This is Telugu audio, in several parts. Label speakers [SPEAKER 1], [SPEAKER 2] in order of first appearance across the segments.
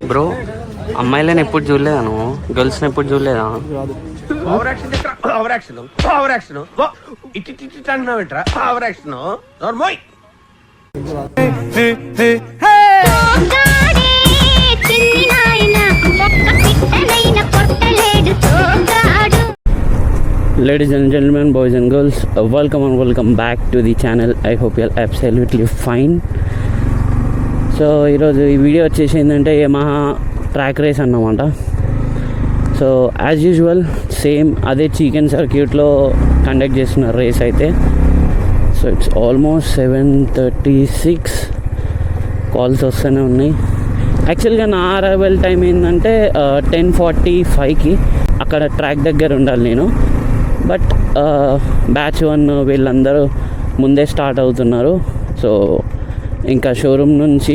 [SPEAKER 1] బ్రో, అమ్మాయిలని ఎప్పుడు చూడలేదా నువ్వు? గర్ల్స్ని ఎప్పుడు చూడలేదా? Ladies and gentlemen, boys and girls, welcome and welcome back to the channel. I hope you are absolutely fine. So ఈరోజు ఈ వీడియో వచ్చేసి ఏంటంటే యమహా ట్రాక్ రేస్ అన్నమాట. సో యాజ్ యూజువల్ సేమ్ అదే చికెన్ సర్క్యూట్లో కండక్ట్ చేస్తున్నారు రేస్ అయితే. సో ఇట్స్ ఆల్మోస్ట్ 7:36 కాల్స్ వస్తూనే ఉన్నాయి. యాక్చువల్గా నా అరైవల్ టైం ఏంటంటే 10:45కి అక్కడ ట్రాక్ దగ్గర ఉండాలి నేను. బట్ బ్యాచ్ 1 వీళ్ళందరూ ముందే స్టార్ట్ అవుతున్నారు. సో ఇంకా షోరూమ్ నుంచి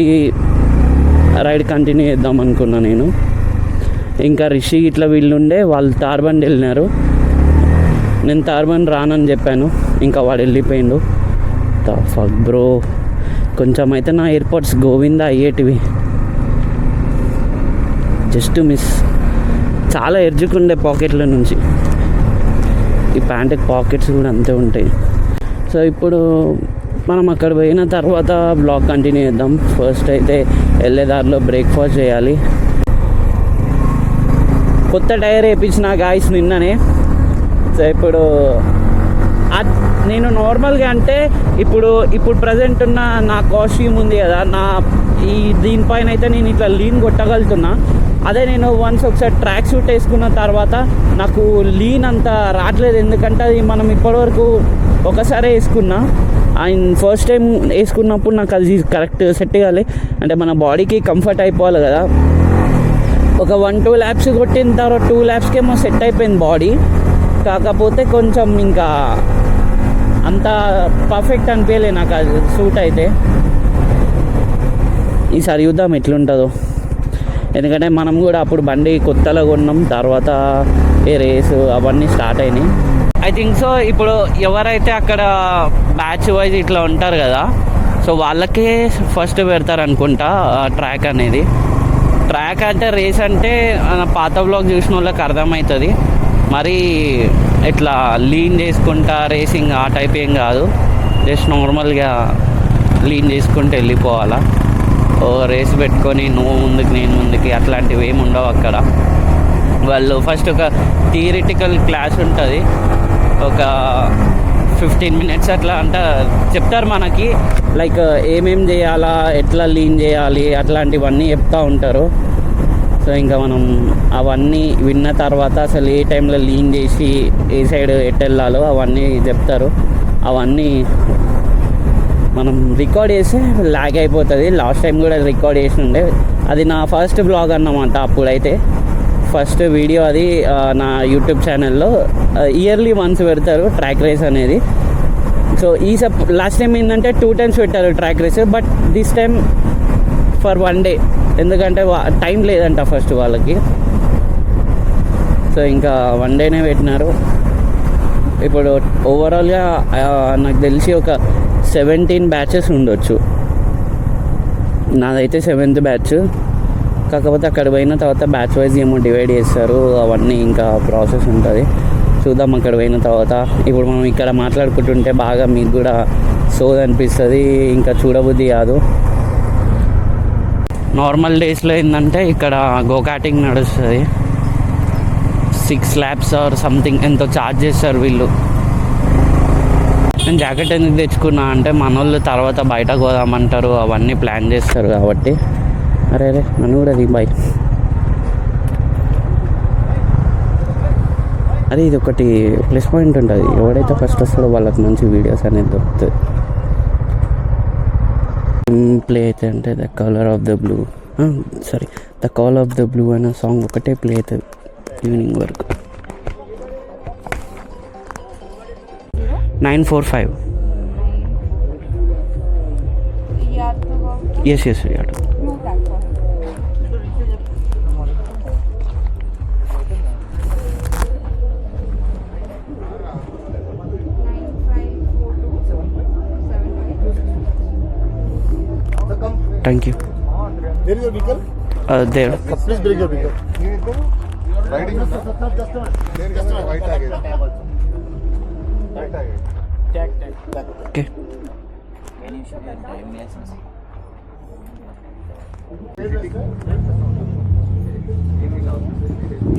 [SPEAKER 1] రైడ్ కంటిన్యూ చేద్దాం అనుకున్నా నేను. ఇంకా రిషి ఇట్లా వీళ్ళుండే వాళ్ళు తార్బండ్ వెళ్ళినారు. నేను తార్బండ్ రానని చెప్పాను, ఇంకా వాడు వెళ్ళిపోయిండు. ఫక్ బ్రో, కొంచెం అయితే నా ఎయిర్పోర్ట్స్ గోవిందా అయ్యేటివి. Just miss. చాలా ఎర్జుకుండే పాకెట్ల నుంచి. ఈ ప్యాంట్కి పాకెట్స్ కూడా అంతే ఉంటాయి. సో ఇప్పుడు మనం అక్కడ పోయిన తర్వాత బ్లాగ్ కంటిన్యూ చేద్దాం. ఫస్ట్ అయితే వెళ్ళేదారిలో బ్రేక్ఫాస్ట్ చేయాలి. కొత్త టైర్ వేయించిన గాయస్ నిన్ననే. సో ఇప్పుడు నేను నార్మల్గా అంటే ఇప్పుడు ప్రజెంట్ ఉన్న నా కాస్ట్యూమ్ ఉంది కదా, నా ఈ దీనిపైన అయితే నేను ఇట్లా లీన్ కొట్టగలుగుతున్నా. అదే నేను వన్స్ ఒకసారి ట్రాక్ సూట్ వేసుకున్న తర్వాత నాకు లీన్ అంత రావట్లేదు. ఎందుకంటే అది మనం ఇప్పటివరకు ఒకసారి వేసుకున్నా. అండ్ ఫస్ట్ టైం వేసుకున్నప్పుడు నాకు అది కరెక్ట్ సెట్ కావాలి. అంటే మన బాడీకి కంఫర్ట్ అయిపోవాలి కదా. ఒక 1-2 ల్యాప్స్ కొట్టిన తర్వాత 2 ల్యాప్స్కేమో సెట్ అయిపోయింది బాడీ. కాకపోతే కొంచెం ఇంకా అంత పర్ఫెక్ట్ అనిపించలే నాకు అది సూట్ అయితే. ఈసారి చూద్దాం ఎట్లుంటుందో. ఎందుకంటే మనం కూడా అప్పుడు బండి కొత్తలో కొన్నాం, తర్వాత ఏ రేసు అవన్నీ స్టార్ట్ అయినాయి. ఐ థింక్ సో ఇప్పుడు ఎవరైతే అక్కడ బ్యాచ్ వైజ్ ఇట్లా ఉంటారు కదా, సో వాళ్ళకే ఫస్ట్ పెడతారు అనుకుంటా ట్రాక్ అనేది. ట్రాక్ అంటే రేస్ అంటే పాత బ్లాగ్ చూసిన వాళ్ళకి అర్థమవుతుంది. మరి ఇట్లా లీన్ చేసుకుంటా రేసింగ్ ఆ టైప్ ఏం కాదు. జస్ట్ నార్మల్గా లీన్ చేసుకుంటూ వెళ్ళిపోవాలా. రేస్ పెట్టుకొని నువ్వు ముందుకు నేను ముందుకి అట్లాంటివి ఏమి ఉండవు అక్కడ. వాళ్ళు ఫస్ట్ ఒక థియరిటికల్ క్లాస్ ఉంటుంది, ఒక 15 minutes అట్లా అంటే చెప్తారు మనకి. లైక్ ఏమేం చేయాలా, ఎట్లా లీన్ చేయాలి, అట్లాంటివన్నీ చెప్తూ ఉంటారు. సో ఇంకా మనం అవన్నీ విన్న తర్వాత అసలు ఏ టైంలో లీన్ చేసి ఏ సైడ్ ఎటు వెళ్ళాలో అవన్నీ చెప్తారు. అవన్నీ మనం రికార్డ్ చేస్తే లాగ్ అయిపోతుంది. లాస్ట్ టైం కూడా రికార్డ్ చేసి ఉండే. అది నా ఫస్ట్ బ్లాగ్ అన్నమాట. అప్పుడైతే ఫస్ట్ వీడియో అది నా యూట్యూబ్ ఛానల్లో ఇయర్లీ వన్స్ పెడతారు ట్రాక్ రేస్ అనేది. సో లాస్ట్ టైం ఏంటంటే 2 times పెట్టారు track race. But this time for 1 day. ఎందుకంటే టైం లేదంట ఫస్ట్ వాళ్ళకి. సో ఇంకా 1 dayనే పెట్టినారు. ఇప్పుడు ఓవరాల్గా నాకు తెలిసి ఒక 17 batches ఉండొచ్చు. నాదైతే 7th batch. కాకపోతే అక్కడ పోయిన తర్వాత బ్యాచ్ వైజ్ ఏమో డివైడ్ చేస్తారు. అవన్నీ ఇంకా ప్రాసెస్ ఉంటుంది. చూద్దాం అక్కడ పోయిన తర్వాత. ఇప్పుడు మనం ఇక్కడ మాట్లాడుకుంటుంటే బాగా మీకు కూడా సోది అనిపిస్తుంది, ఇంకా చూడబుద్ధి కాదు. నార్మల్ డేస్లో ఏంటంటే ఇక్కడ గోకాటింగ్ నడుస్తుంది. 6 laps ఆర్ సంథింగ్ ఎంతో ఛార్జ్ చేస్తారు వీళ్ళు. నేను జాకెట్ ఎందుకు తెచ్చుకున్నా అంటే మన వాళ్ళు తర్వాత బయటకు పోదామంటారు, అవన్నీ ప్లాన్ చేస్తారు కాబట్టి. అరే నన్ను కూడా అది బాయ్. అదే ఇది ఒకటి ప్లస్ పాయింట్ ఉంటుంది. ఎవడైతే ఫస్ట్ వస్తాడో వాళ్ళకి మంచి వీడియోస్ అనేది దొరుకుతుంది. ప్లే అయితే అంటే the colour of the blue, the call of the blue అనే సాంగ్ ఒకటే ప్లే అవుతుంది ఈవినింగ్ వరకు. 945. Yes, yeah. Thank you.
[SPEAKER 2] There is your vehicle.
[SPEAKER 1] There.
[SPEAKER 2] Please bring your vehicle. Riding just white tag. White tag.
[SPEAKER 1] Okay.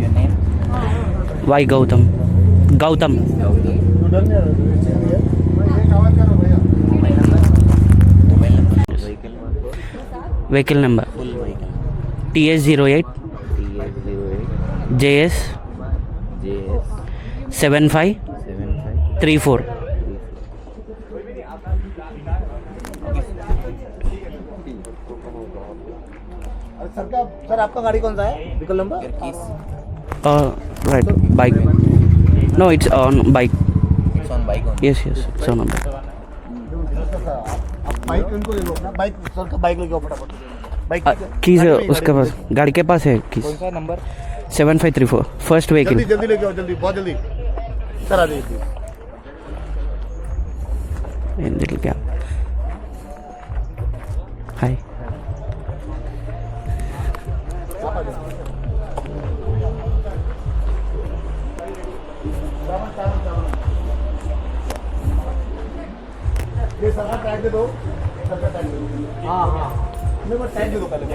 [SPEAKER 3] Your name?
[SPEAKER 1] Why Gautam? Gautam.
[SPEAKER 2] You done your registration here?
[SPEAKER 3] Mobile number? Vehicle number?
[SPEAKER 1] Vehicle number
[SPEAKER 3] Full vehicle.
[SPEAKER 1] TS08
[SPEAKER 3] TS08
[SPEAKER 1] JS
[SPEAKER 3] JS
[SPEAKER 1] 7534.
[SPEAKER 2] Sir आपका गाड़ी कौन सा है? Vehicle number?
[SPEAKER 3] Your keys?
[SPEAKER 1] Right, bike. No, it's on bike.
[SPEAKER 3] It's on bike only.
[SPEAKER 1] Yes, it's on bike.
[SPEAKER 2] आप बाइक उनको ले लो अपना बाइक सर का बाइक लेके आओ फटाफट बाइक
[SPEAKER 1] कीज उसके पास, गाड़ी के पास है कीज.
[SPEAKER 3] कौन सा नंबर?
[SPEAKER 1] 7534 फर्स्ट
[SPEAKER 2] जल्दी
[SPEAKER 1] व्हीकल.
[SPEAKER 2] जल्दी लेके आओ जल्दी बहुत जल्दी सर आ जाइए
[SPEAKER 1] क्या हाय.
[SPEAKER 2] आप आ जाओ ये सर का टैग दे दो सर का टैग दे दो हाँ हाँ नहीं मैं टैग दे दो पहले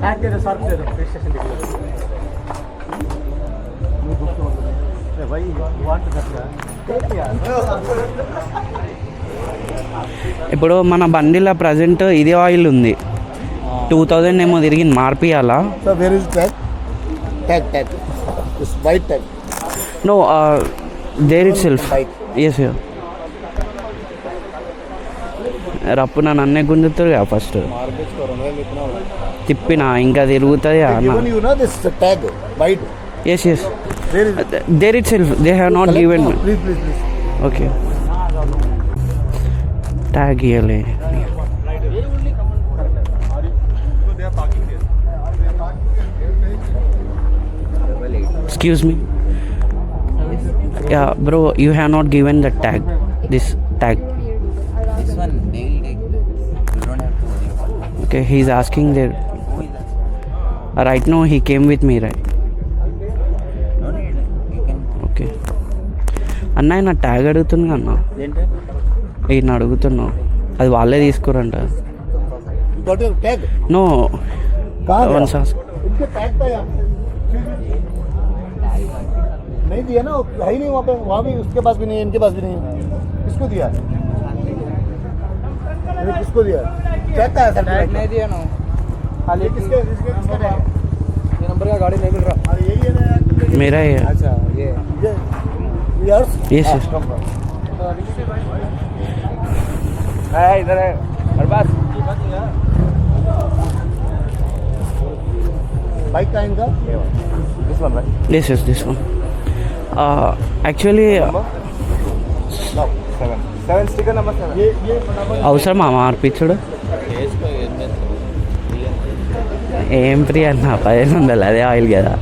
[SPEAKER 2] टैग दे दो सर दे दो रजिस्ट्रेशन लिख लो भाई वांट करता
[SPEAKER 1] ఇప్పుడు మన బండిలో ప్రజెంట్ ఇదే ఆయిల్ ఉంది. 2000 ఏమో తిరిగింది, మార్పియాలా?
[SPEAKER 2] Sir where is tag tag tag this white tag
[SPEAKER 1] no there itself. Yes రప్పు నన్ను అన్నే గుంజుతుంది కదా ఫస్ట్ తిప్పిన ఇంకా తిరుగుతుంది అన్న.
[SPEAKER 2] given you know this tag white
[SPEAKER 1] yes
[SPEAKER 2] where is
[SPEAKER 1] there itself they have not given.
[SPEAKER 2] please please please
[SPEAKER 1] okay tag ఇవ్వలే. Excuse me. Yeah, bro, you have not given the tag. This tag.
[SPEAKER 3] This one, they will take. You don't have to worry about it.
[SPEAKER 1] Okay, he's asking there.
[SPEAKER 3] Who is that?
[SPEAKER 1] Right now, he came with me, right?
[SPEAKER 3] No need. You can.
[SPEAKER 1] Okay. అన్న ఆయన ట్యాగ్ అడుగుతున్నా అన్న, ఈయన అడుగుతున్నావు, అది వాళ్ళే తీసుకురంట.
[SPEAKER 2] you got your tag
[SPEAKER 1] no
[SPEAKER 2] कहां
[SPEAKER 1] వన్
[SPEAKER 2] गया?
[SPEAKER 1] సాస్
[SPEAKER 2] इनके टैग था यार नहीं दिया ना है ही नहीं वहाँ पे वहाँ भी उसके पास भी नहीं है इनके पास भी नहीं है किसको दिया ये किसको दिया टैग का है सर
[SPEAKER 3] Tag नहीं दिया ना.
[SPEAKER 2] खाली किसके किसके किसका टैग
[SPEAKER 3] ये नंबर का गाड़ी नहीं मिल रहा.
[SPEAKER 2] अरे यही है ना यार
[SPEAKER 1] मेरा ही है.
[SPEAKER 3] अच्छा ये.
[SPEAKER 2] ये yours
[SPEAKER 1] Yes, yes.
[SPEAKER 3] है इधर है. अरबाज.
[SPEAKER 2] बाइक का इनका
[SPEAKER 3] This one right?
[SPEAKER 1] This one. Actually,
[SPEAKER 3] Seven sticker number 7.
[SPEAKER 2] ये फटाफट
[SPEAKER 1] అవసరమా మార్పించుడు? ఏం ఫ్రీ అన్న, 1500 అదే ఆయిల్ కదా.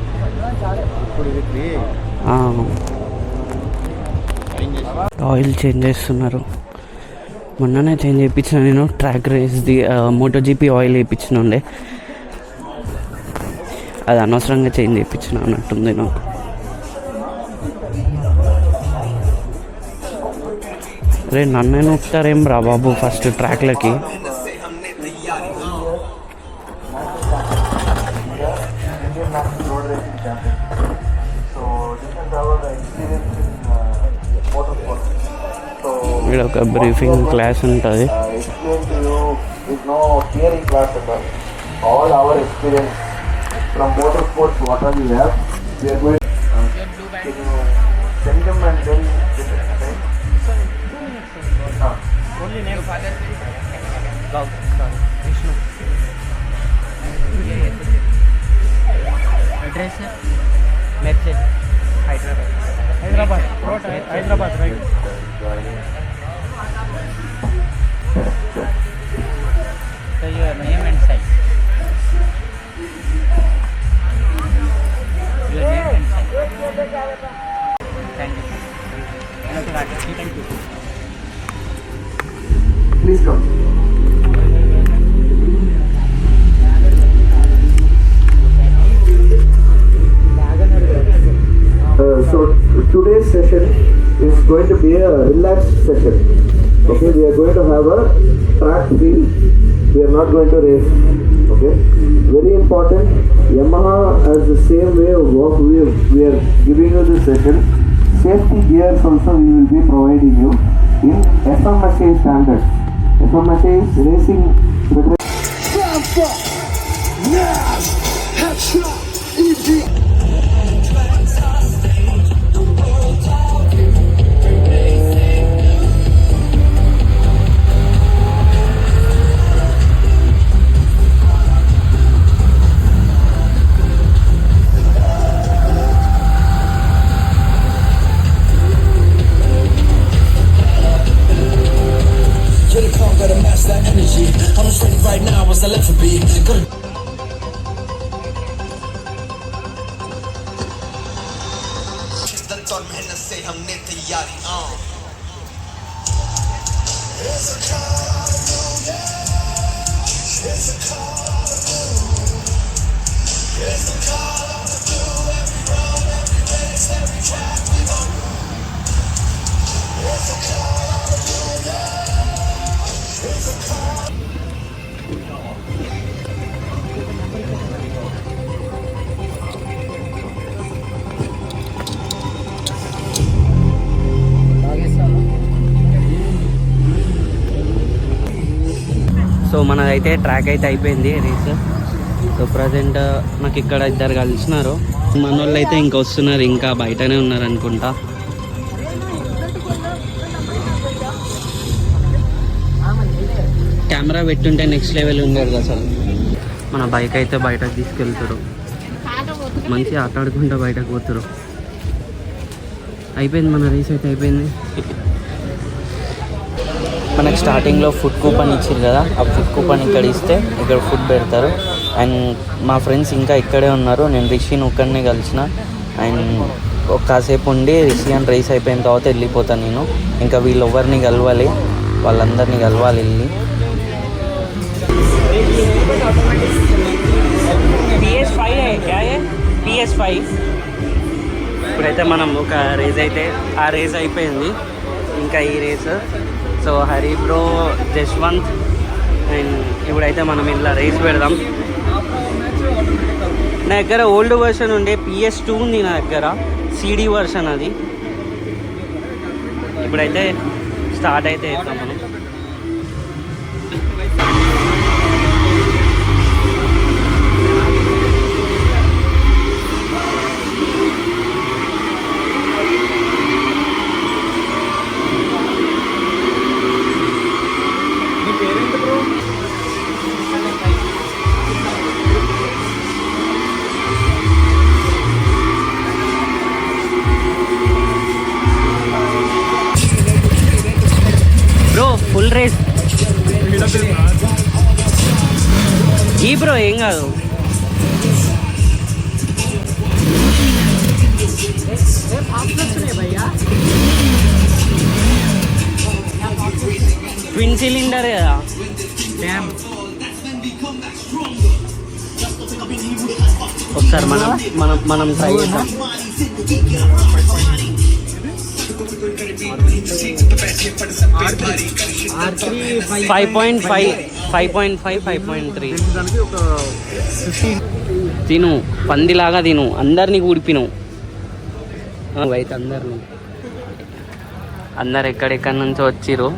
[SPEAKER 1] ఆయిల్ చేంజ్ చేస్తున్నారు. మొన్ననే చేంజ్ చేయించిన నేను, ట్రాక్ రేస్ది మోటో జీపీ ఆయిల్ వేయించిన ఉండే, అది అనవసరంగా చేంజ్ చేయించిన అన్నట్టుంది నాకు. రే నన్నే నొక్కుతారేం రా బాబు ఫస్ట్ ట్రాక్లకి. ఇక్కడ ఒక బ్రీఫింగ్ క్లాస్ ఉంటుంది.
[SPEAKER 2] explain to you is no theory class at all. All our experience from motorsports, what all you have, we are going to send them and then
[SPEAKER 3] Only name father. Address Merchant Hyderabad. Hyderabad right. So your name and size. Your name and size. Thank you. Thank you.
[SPEAKER 2] please come. today's session is going to be a relaxed session. Okay, we are going to have a track field. We are not going to race. Okay, very important. Yamaha has the same way of work. We are giving you this session. Safety gears also we will be providing you in FMSA standards. FMSA is Racing
[SPEAKER 1] so మనదైతే ట్రాక్ అయితే అయిపోయింది రేస్. సో ప్రజెంట్ నాకు ఇక్కడ ఇద్దరు కలిసినారు. మన వాళ్ళు అయితే ఇంకా వస్తున్నారు, ఇంకా బయటనే ఉన్నారు అనుకుంటా. కెమెరా పెట్టుంటే నెక్స్ట్ లెవెల్ ఉండేది అసలు. మన బైక్ అయితే బయటకు తీసుకెళ్తారు, మంచి ఆట ఆడుకుంటూ బయటకు పోతారు. అయిపోయింది మన రేస్ అయితే అయిపోయింది. మనకు స్టార్టింగ్లో ఫుడ్ కూపన్ ఇచ్చారు కదా, ఆ ఫుడ్ కూపన్ ఇక్కడ ఇస్తే ఇక్కడ ఫుడ్ పెడతారు. అండ్ మా ఫ్రెండ్స్ ఇంకా ఇక్కడే ఉన్నారు. నేను రిషిని ఒక్కడినే కలిసిన. అండ్ కాసేపు ఉండి రిషి అని రేస్ అయిపోయిన తర్వాత వెళ్ళిపోతాను నేను. ఇంకా వీళ్ళు ఎవరిని కలవాలి, వాళ్ళందరినీ కలవాలి వెళ్ళి. PS5 ఇప్పుడైతే మనం ఒక రేస్ అయితే ఆ రేస్ అయిపోయింది. ఇంకా ఈ race so Hari bro, Jaswanth and ఇప్పుడైతే మనం ఇలా రేస్ పెడదాం. నా దగ్గర ఓల్డ్ వర్షన్ ఉండే PS2 ఉంది నా దగ్గర, CD వర్షన్ అది. ఇప్పుడైతే స్టార్ట్ అయితే చేద్దాం మనం. ఫుల్ రేస్ ఈ బ్రో ఏం కాదు. ట్విన్ సిలిండర్ కదా. ఒకసారి మనం ట్రై చేద్దాం. 5.3 తిను, పందిలాగా తిను, అందరినీ కూడిపిను. అయితే అందరు ఎక్కడెక్కడి నుంచో వచ్చిర్రు.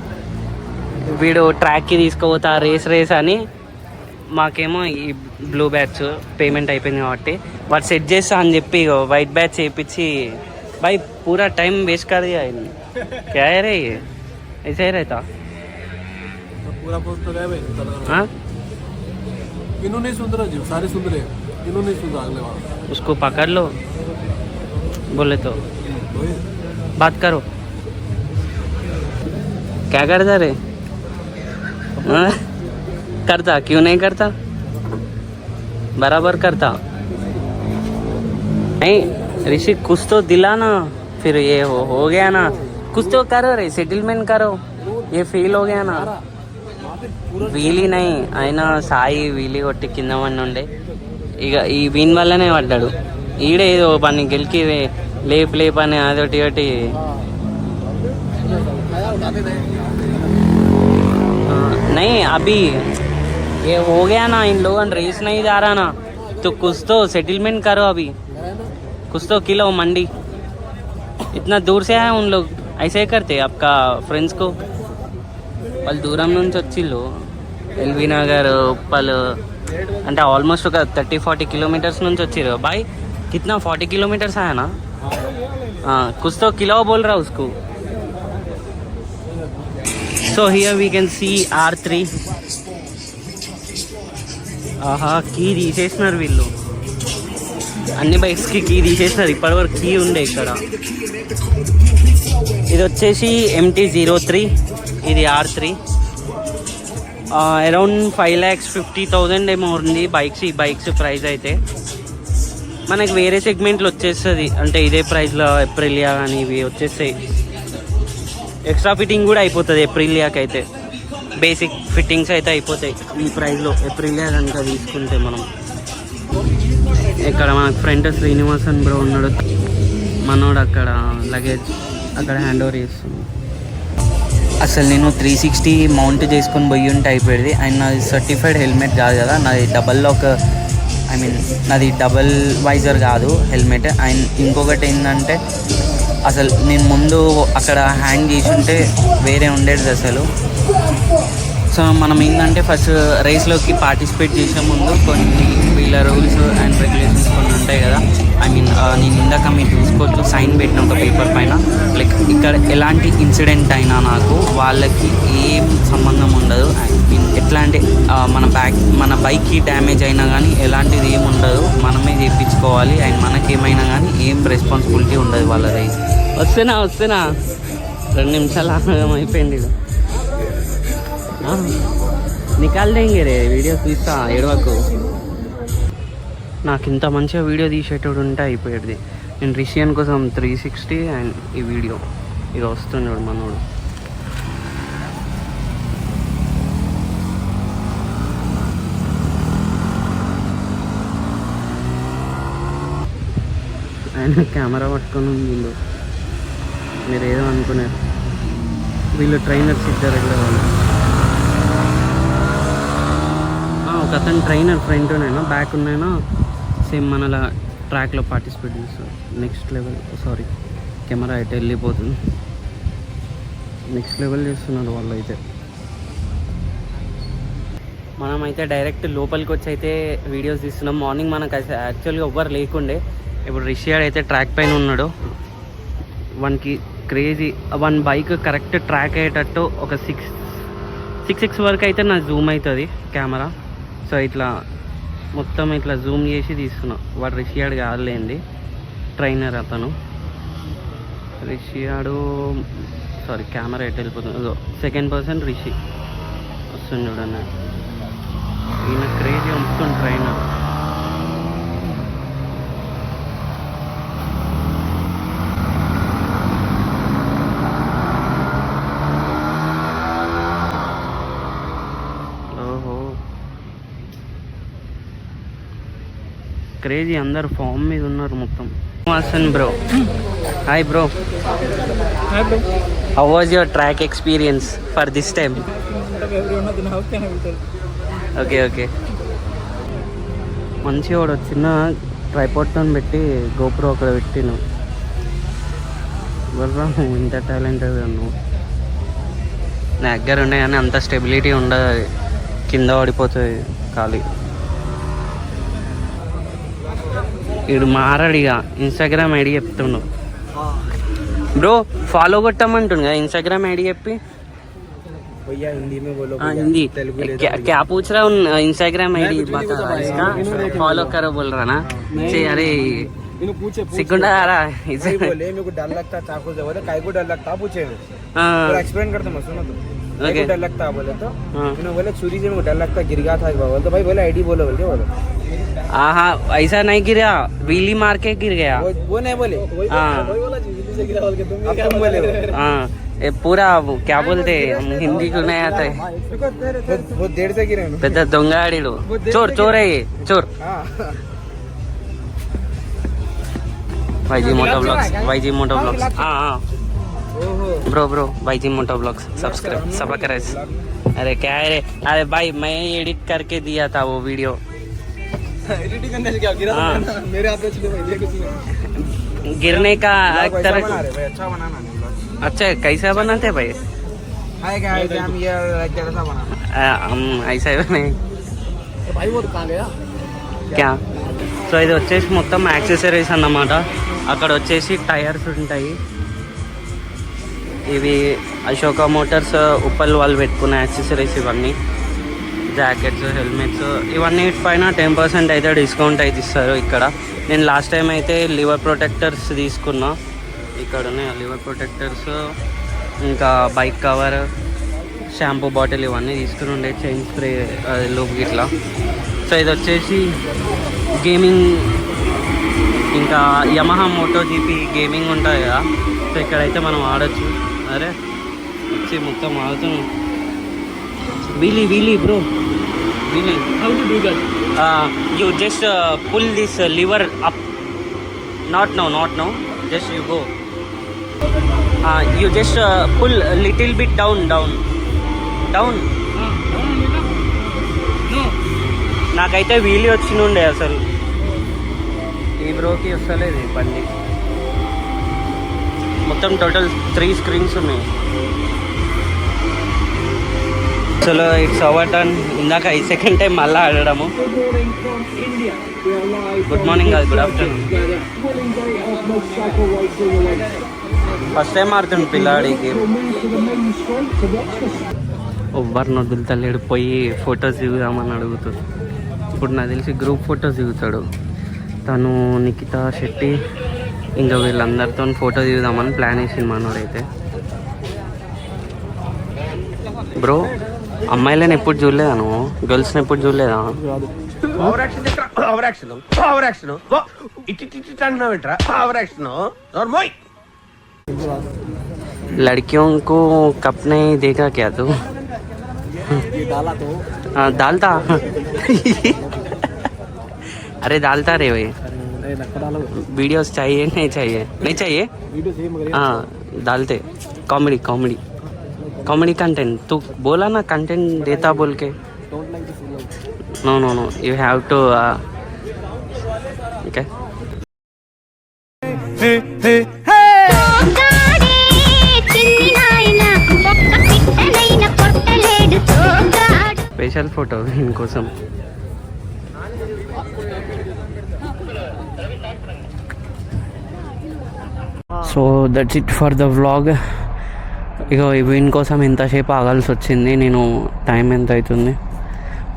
[SPEAKER 1] వీడు ట్రాక్కి తీసుకుపోతా రేస్ అని. మాకేమో ఈ బ్లూ బ్యాచ్ పేమెంట్ అయిపోయింది కాబట్టి వాడు సెట్ చేస్తా అని చెప్పి వైట్ బ్యాచ్ చేయించి भाई पूरा टाइम वेस्ट कर दिया है। क्या है रे ये, ऐसा ही रहता
[SPEAKER 4] पूरा पोस्ट तो गया भाई।
[SPEAKER 1] हाँ
[SPEAKER 4] इन्होंने नहीं सुन रहा जी, सारे सुन रहे, इन्होंने नहीं सुन रहा अगले बार।
[SPEAKER 1] उसको पकड़ लो, बोले तो बात करो। क्या करता रे? हाँ? करता क्यों नहीं करता? बराबर करता नहीं। ऋषि कुछ तो दिला ना, फिर ये हो गया ना, कुछ तो करो रे, सेटलमेंट करो। ये फेल हो गया ना, వీలీ నై ఆయన సాయి వీలీ కొట్టి కింద పడి ఉండే. ఇక ఈ వీన్ వల్లనే పడ్డాడు. ఈడే ఏదో పని గెలికి लेप लेप అని అదొకటి ఒకటి नहीं अभी ये हो गया ना, इन लोगों ने रेस नहीं जा रहा ना, तो कुछ तो सेटलमेंट करो अभी, कुछ तो किलो मंडी इतना दूर से आए उन लोग ऐसे ही करते आपका फ्रेंड्स को వాళ్ళు దూరం నుంచి వచ్చిళ్ళు ఎల్బీ నగర్ ఉప్పల్ అంటే ఆల్మోస్ట్ ఒక 30-40 కిలోमीटर्स నుంచి వచ్చిర్రు भाई कितना 40 किलोमीटर्स आया ना कुछ तो किलो बोल रहा उसको so here we can see R3 ఆహా కీ తీసేసినారు వీళ్ళు అన్ని బైక్స్కి కీ తీసేసినారు ఇప్పటివరకు కీ ఉండే ఇక్కడ ఇది వచ్చేసి MT-03 ఇది R3 అరౌండ్ 5,50,000 ఏమో ఉంది బైక్స్ ఈ బైక్స్ ప్రైస్ అయితే మనకి వేరే సెగ్మెంట్లో వచ్చేస్తుంది అంటే ఇదే ప్రైస్లో ఎప్రిలియా కానీ ఇవి వచ్చేస్తాయి ఎక్స్ట్రా ఫిట్టింగ్ కూడా అయిపోతుంది ఎప్రిలియాకి అయితే బేసిక్ ఫిట్టింగ్స్ అయితే అయిపోతాయి ఈ ప్రైస్లో ఎప్రిలియా కనుక తీసుకుంటే మనం ఇక్కడ మనకు ఫ్రంట్ శ్రీనివాసన్ బ్రో ఉన్నాడు మనోడు అక్కడ లగేజ్ అక్కడ హ్యాండ్ ఓవర్ చేస్తుంది అసలు నేను 360 మౌంట్ చేసుకొని పోయి ఉంటే అయిపోయేది అండ్ నాది సర్టిఫైడ్ హెల్మెట్ కాదు కదా నాది డబల్ లాక్ ఐ మీన్ నాది డబల్ వైజర్ కాదు హెల్మెట్ అండ్ ఇంకొకటి ఏంటంటే అసలు నేను ముందు అక్కడ హ్యాంగ్ చేసి ఉంటే వేరే ఉండేది అసలు సో మనం ఏంటంటే ఫస్ట్ రేస్లోకి పార్టిసిపేట్ చేసే ముందు కొన్ని వీళ్ళ రూల్స్ అండ్ రెగ్యులేషన్స్ కొన్ని ఉంటాయి కదా ఐ మీన్ నేను ఇందాక మీరు చూసుకోవచ్చు సైన్ పెట్టిన ఒక పేపర్ పైన లైక్ ఇక్కడ ఎలాంటి ఇన్సిడెంట్ అయినా నాకు వాళ్ళకి ఏం సంబంధం ఉండదు ఐ మీన్ ఎట్లా అంటే మన బైక్కి డ్యామేజ్ అయినా కానీ ఎలాంటిది ఏమి ఉండదు మనమే చేయించుకోవాలి అండ్ మనకేమైనా కానీ ఏం రెస్పాన్సిబిలిటీ ఉండదు వాళ్ళది వస్తేనా 2 నిమిషాలు ఆగం అయిపోయింది నికాల్ దేంగే రే వీడియో తీస్తా ఏడవకు నాకు ఇంత మంచిగా వీడియో తీసేటోడు ఉంటే అయిపోయేది నేను రిషియన్ కోసం 360 అండ్ ఈ వీడియో ఇక వస్తున్నాడు మనోడు ఆయన కెమెరా పట్టుకొని ఉంది వీళ్ళు మీరు ఏదో అనుకున్నారు వీళ్ళు ట్రైనర్స్ ఇద్దరు వెళ్ళేవాళ్ళు ఒక అతను ట్రైనర్ ఫ్రంట్ ఉన్నాయినా బ్యాక్ ఉన్నాయినా సేమ్ మనలా ట్రాక్లో పార్టిసిపేట్ చేస్తారు నెక్స్ట్ లెవెల్ సారీ కెమెరా అయితే వెళ్ళిపోతుంది నెక్స్ట్ లెవెల్ చేస్తున్నారు వాళ్ళు అయితే మనమైతే డైరెక్ట్ లోపలికి వచ్చి అయితే వీడియోస్ తీస్తున్నాం మార్నింగ్ మనకు యాక్చువల్గా ఎవ్వరు లేకుండే ఇప్పుడు రిషియాడ్ అయితే ట్రాక్ పైన ఉన్నాడు వన్కి crazy one bike correct track అయ్యేటట్టు ఒక 6 వరకు అయితే నా జూమ్ అవుతుంది కెమెరా సో ఇట్లా మొత్తం ఇట్లా జూమ్ చేసి తీసుకున్నా వాడు రిషియాడ్ కాదులేండి ట్రైనర్ అతను రిషియాడు సారీ కెమెరా ఎటు వెళ్ళిపోతుంది సెకండ్ పర్సన్ రిషి వస్తుంది చూడండి ఈయన క్రేజీ వస్తుంది ట్రైనర్ క్రేజీ అందరు ఫామ్ మీద ఉన్నారు మొత్తం Haasan bro hi bro how was your track experience for this time okay okay మంచిగా వాడు చిన్న ట్రైపాడ్తో పెట్టి గోప్రో అక్కడ పెట్టిను బర్రా ఇంత టాలెంటెడ్ నువ్వు నా దగ్గర ఉన్నాయి కానీ అంత స్టెబిలిటీ ఉండదు అది కింద పడిపోతుంది ఖాళీ వీడు మారాడిగా ఇన్స్టాగ్రామ్ ఐడి చెప్తున్నావు బ్రో ఫాలో కొట్టమంటుండు కదా ఇన్స్టాగ్రామ్ ఐడి చెప్పి हिंदी क्या पूछ रहा हूँ इंस्टाग्राम आईडी बता रहा है इसका फॉलो करो बोल रहा ना अरे सिकुंडा आ रहा है इसे
[SPEAKER 3] बोले मेरे को डर लगता चाकू से बोले काय को डर लगता पूछे एक्सप्लेन करता मैं सुनो तो डर लगता बोले तो मैंने बोले छुरी से मेरे को डर लगता गिर गया था बोले तो भाई बोले आईडी बोलो बोल के बोलो
[SPEAKER 1] हाँ ऐसा नहीं गिरा व्हीली मार के गिर गया
[SPEAKER 3] वो नहीं बोले
[SPEAKER 1] हाँ पूरा क्या बोलते हम हिंदी को नहीं आता है
[SPEAKER 3] बहुत देर से गिरे
[SPEAKER 1] పెద్ద దొంగాడిడు చోర్ చోర్ అయ్యి చోర్ YG Moto Vlogs. YG Moto Vlogs.
[SPEAKER 3] ओहो
[SPEAKER 1] bro YG Moto Vlogs. Subscribe. अरे क्या है रे? अरे भाई मैं एडिट करके दिया था वो वीडियो.
[SPEAKER 3] एडिटिंग करने से क्या गिरा था मेरे हाथ में चले भाई देखो सीन
[SPEAKER 1] गिरने का एक
[SPEAKER 3] बना
[SPEAKER 1] तरह.
[SPEAKER 3] रहे भाई अच्छा बनाना नहीं
[SPEAKER 1] अच्छा कैसा बनाते हैं भाई?
[SPEAKER 3] हाय गाइस हम ये कैसा बनाना
[SPEAKER 1] हम ऐसा नहीं
[SPEAKER 4] भाई वो कहाँ गया
[SPEAKER 1] క్యా. సో ఇది వచ్చేసి మొత్తం యాక్సెసరీస్ అన్నమాట. అక్కడ వచ్చేసి టైర్స్ ఉంటాయి. ఇవి అశోక మోటార్స్ ఉప్పల్ వాళ్ళు పెట్టుకున్న యాక్సెసరీస్ ఇవన్నీ. జాకెట్స్, హెల్మెట్స్ ఇవన్నీ పైన 10% అయితే డిస్కౌంట్ అయితే ఇస్తారు ఇక్కడ. నేను లాస్ట్ టైం అయితే లివర్ ప్రొటెక్టర్స్ తీసుకున్నా. ఇక్కడ ఉన్నాయి లివర్ ప్రొటెక్టర్స్, ఇంకా బైక్ కవర్, షాంపూ బాటిల్ ఇవన్నీ తీసుకుని ఉండే. చైన్ స్ప్రే, లూప్ గిట్లా. సో ఇది వచ్చేసి గేమింగ్, ఇంకా యమహా మోటో జీపీ గేమింగ్ ఉంటుంది కదా. సో ఇక్కడైతే మనం ఆడొచ్చు. అరే వచ్చి మొత్తం ఆడుతున్నాం. Wheelie bro wheelie.
[SPEAKER 4] how to do that
[SPEAKER 1] you just pull this lever up. Not no just you go. You just pull little bit down.
[SPEAKER 4] no
[SPEAKER 1] నాకైతే వీలీ వచ్చినుండే అసలు. ఈ బ్రోకి వస్తలేదు ఈ బండి. మొత్తం టోటల్ 3 స్క్రీన్స్ ఉన్నాయి. అసలు ఇట్స్ అవర్ టర్న్. ఇందాక ఈ సెకండ్ టైం మళ్ళీ ఆడడము. గుడ్ మార్నింగ్ కాదు, గుడ్ ఆఫ్టర్నూన్. ఫస్ట్ టైం ఆడుతుంది పిల్లాడికి. ఎవ్వరిని వదులుతలేడు. పోయి ఫొటోస్ దిగుదామని అడుగుతాడు. ఇప్పుడు నాకు తెలిసి గ్రూప్ ఫొటోస్ దిగుతాడు తను, నిఖితా శెట్టి, ఇంకా వీళ్ళందరితో ఫోటో దిగుదామని ప్లాన్ వేసింది మనోడైతే. బ్రో అమ్మాయిలను ఎప్పుడు చూడలేదా నువ్వు? గర్ల్స్ని ఎప్పుడు చూడలేదా? लड़कियों को कप नहीं देखा क्या तू?
[SPEAKER 4] डाला तो
[SPEAKER 1] डालता. अरे डालता रे भाई. वीडियोस चाहिए नहीं चाहिए
[SPEAKER 4] वीडियो सही मगर
[SPEAKER 1] हाँ डालते. Comedy content. तू बोला ना कंटेंट देता बोल के.
[SPEAKER 4] don't like this vlog
[SPEAKER 1] No you have to okay. Special photo దీనికోసం. So that's it for the vlog. ఇక వీనికోసం ఎంతసేపు ఆగాల్సి వచ్చింది. నేను టైం ఎంత అవుతుంది,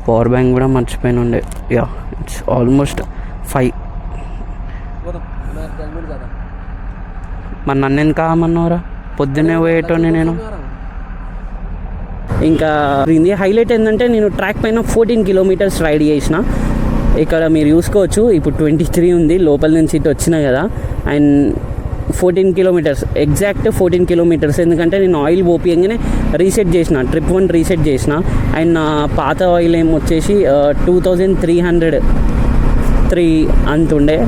[SPEAKER 1] పవర్ బ్యాంక్ కూడా మర్చిపోయిన ఉండే. Yeah it's almost 5. మరి నన్ను ఎందుకు కామన్నారా? పొద్దున్నే పోయేటోని నేను. ఇంకా ఇది హైలైట్ ఏంటంటే నేను ట్రాక్ పైన 14 కిలోమీటర్స్ రైడ్ చేసిన. ఇక్కడ మీరు చూసుకోవచ్చు ఇప్పుడు 23 ఉంది. లోపల నుంచి ఇటు వచ్చినా కదా. And 14 kilometres, exact 14 kilometres. ఎందుకంటే నేను ఆయిల్ పోపియంగానే రీసెట్ చేసిన, ట్రిప్ 1 రీసెట్ చేసిన. అండ్ నా పాత ఆయిల్ ఏం వచ్చేసి 2303 అంతుండే.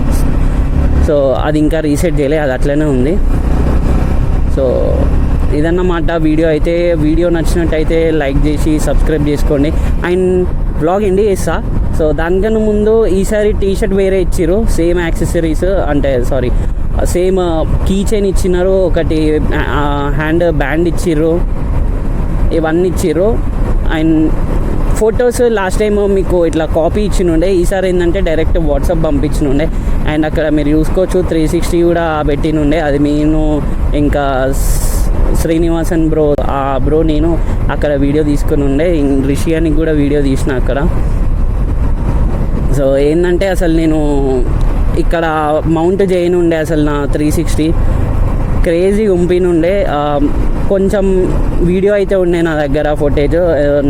[SPEAKER 1] సో అది ఇంకా రీసెట్ చేయలే, అది అట్లనే ఉంది. సో ఇదన్నమాట వీడియో అయితే. వీడియో నచ్చినట్టయితే లైక్ చేసి సబ్స్క్రైబ్ చేసుకోండి. అండ్ బ్లాగ్ ఎండ్ చేస్తా. సో దానికన్నా ముందు ఈసారి టీషర్ట్ వేరే ఇచ్చిర్రు, సేమ్ యాక్సెసరీస్, అంటే సారీ సేమ్ కీ చైన్ ఇచ్చినారు, ఒకటి హ్యాండ్ బ్యాండ్ ఇచ్చిర్రు, ఇవన్నీ ఇచ్చిర్రు. అండ్ ఫొటోస్ లాస్ట్ టైం మీకు ఇట్లా కాపీ ఇచ్చినుండే, ఈసారి ఏంటంటే డైరెక్ట్ వాట్సాప్ పంపించినుండే. అండ్ అక్కడ మీరు చూసుకోవచ్చు 360 కూడా పెట్టినుండే. అది నేను ఇంకా శ్రీనివాసన్ బ్రో, ఆ బ్రో నేను అక్కడ వీడియో తీసుకుని ఉండే. రిషియానికి కూడా వీడియో తీసిన అక్కడ. సో ఏంటంటే అసలు నేను ఇక్కడ మౌంట్ చేయనుండే అసలు నా 360 క్రేజీ ఉంపినుండే. కొంచెం వీడియో అయితే ఉండే నా దగ్గర, ఫుటేజ్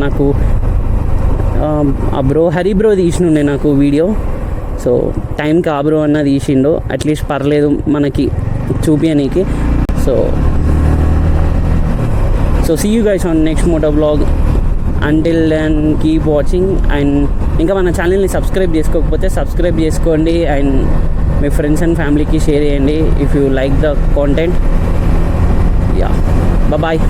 [SPEAKER 1] నాకు ఆ బ్రో హరి బ్రో తీసినుండే నాకు వీడియో. సో టైంకి ఆ బ్రో అన్న తీసిండు, అట్లీస్ట్ పర్లేదు మనకి చూపించనీకి. So see you guys on next moto vlog. Until then keep watching. And ఇంకా మన ఛానల్ని సబ్స్క్రైబ్ చేసుకోకపోతే సబ్స్క్రైబ్ చేసుకోండి. అండ్ మీ ఫ్రెండ్స్ అండ్ ఫ్యామిలీకి షేర్ చేయండి if you like the content. Yeah bye.